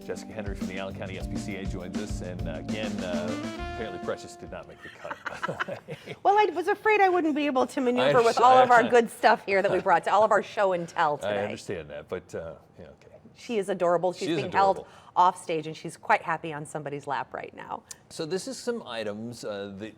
Jessica Henry from the Allen County SPCA joins us, and again, apparently Precious did not make the cut, by the way. Well, I was afraid I wouldn't be able to maneuver with all of our good stuff here that we brought to all of our show and tell today. I understand that, but yeah, okay. She is adorable. She's being held off stage, and she's quite happy on somebody's lap right now. So this is some items that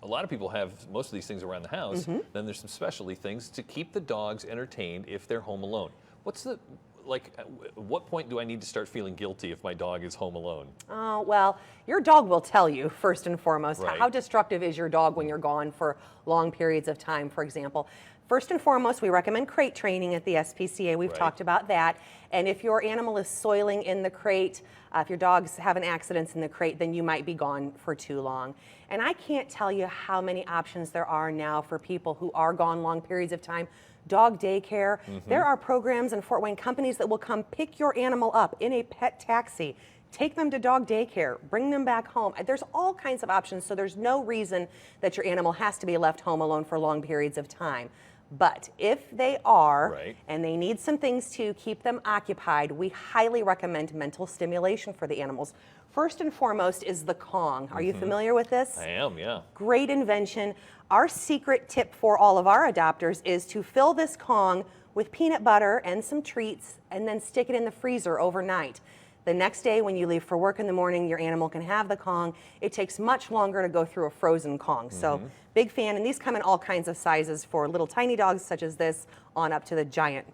a lot of people have most of these things around the house. Then there's some specialty things to keep the dogs entertained if they're home alone. What's the, like, at what point do I need to start feeling guilty if my dog is home alone? Oh, well, your dog will tell you, first and foremost, Right. how destructive is your dog when you're gone for long periods of time, for example. First and foremost, we recommend crate training at the SPCA. We've talked about that. And if your animal is soiling in the crate, if your dog's having accidents in the crate, then you might be gone for too long. And I can't tell you how many options there are now for people who are gone long periods of time. Dog daycare. There are programs in Fort Wayne, companies that will come pick your animal up in a pet taxi, take them to dog daycare, bring them back home. There's all kinds of options, so there's no reason that your animal has to be left home alone for long periods of time. But if they are, and they need some things to keep them occupied, we highly recommend mental stimulation for the animals. First and foremost is the Kong. Are you familiar with this? I am, yeah. Great invention. Our secret tip for all of our adopters is to fill this Kong with peanut butter and some treats, and then stick it in the freezer overnight. The next day when you leave for work in the morning, your animal can have the Kong. It takes much longer to go through a frozen Kong. So big fan, and these come in all kinds of sizes for little tiny dogs such as this on up to the giant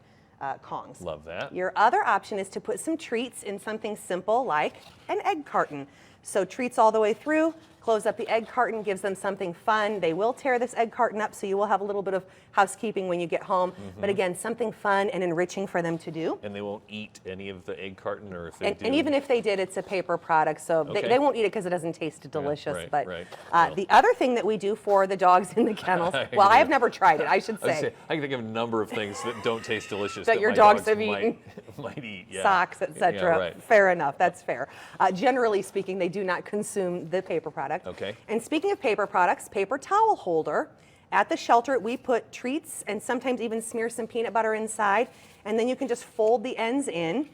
Kongs. Love that. Your other option is to put some treats in something simple like an egg carton. So treats all the way through, close up the egg carton, gives them something fun. They will tear this egg carton up, so you will have a little bit of housekeeping when you get home. But again, something fun and enriching for them to do. And they won't eat any of the egg carton, or if they do? And even if they did, it's a paper product, so they won't eat it because it doesn't taste delicious. The other thing that we do for the dogs in the kennels, well, I have never tried it, I should say. I can think of a number of things that don't taste delicious that your dogs have eaten. might eat, Socks, etc. Fair enough, that's fair. Generally speaking, they do not consume the paper product. And speaking of paper products, paper towel holder. At the shelter, we put treats and sometimes even smear some peanut butter inside, and then you can just fold the ends in,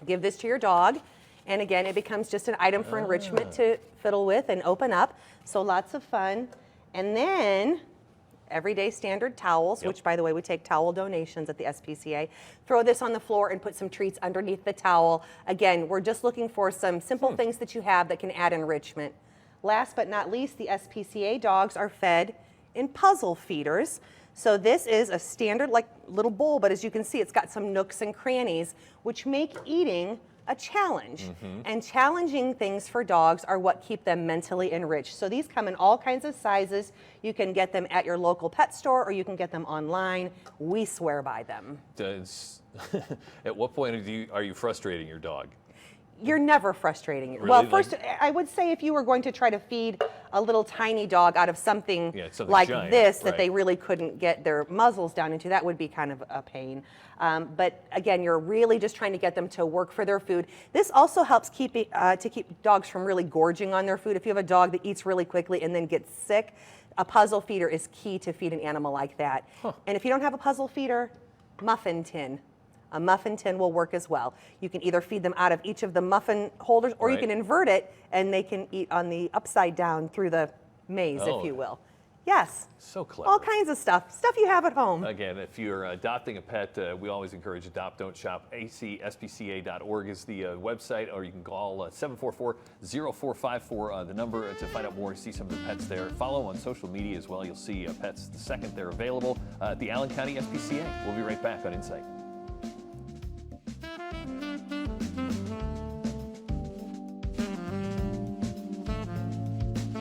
give this to your dog, and again, it becomes just an item for enrichment to fiddle with and open up. So lots of fun. And then everyday standard towels, which, by the way, we take towel donations at the SPCA. Throw this on the floor and put some treats underneath the towel. Again, we're just looking for some simple things that you have that can add enrichment. Last but not least, the SPCA dogs are fed in puzzle feeders. So this is a standard like little bowl, but as you can see, it's got some nooks and crannies, which make eating a challenge. And challenging things for dogs are what keep them mentally enriched. So these come in all kinds of sizes. You can get them at your local pet store, or you can get them online. We swear by them. At what point are you frustrating your dog? You're never frustrating. Really? Well, first, I would say if you were going to try to feed a little tiny dog out of something like giant, this that they really couldn't get their muzzles down into, that would be kind of a pain. But again, you're really just trying to get them to work for their food. This also helps keep dogs from really gorging on their food. If you have a dog that eats really quickly and then gets sick, a puzzle feeder is key to feed an animal like that. And if you don't have a puzzle feeder, muffin tin. A muffin tin will work as well. You can either feed them out of each of the muffin holders, or you can invert it and they can eat on the upside down through the maze, if you will. Yes. So clever. All kinds of stuff you have at home. Again, if you're adopting a pet, we always encourage adopt, don't shop. acspca.org is the website, or you can call 744-0454, the number to find out more, see some of the pets there. Follow on social media as well. You'll see pets the second they're available at the Allen County SPCA. We'll be right back on Insight.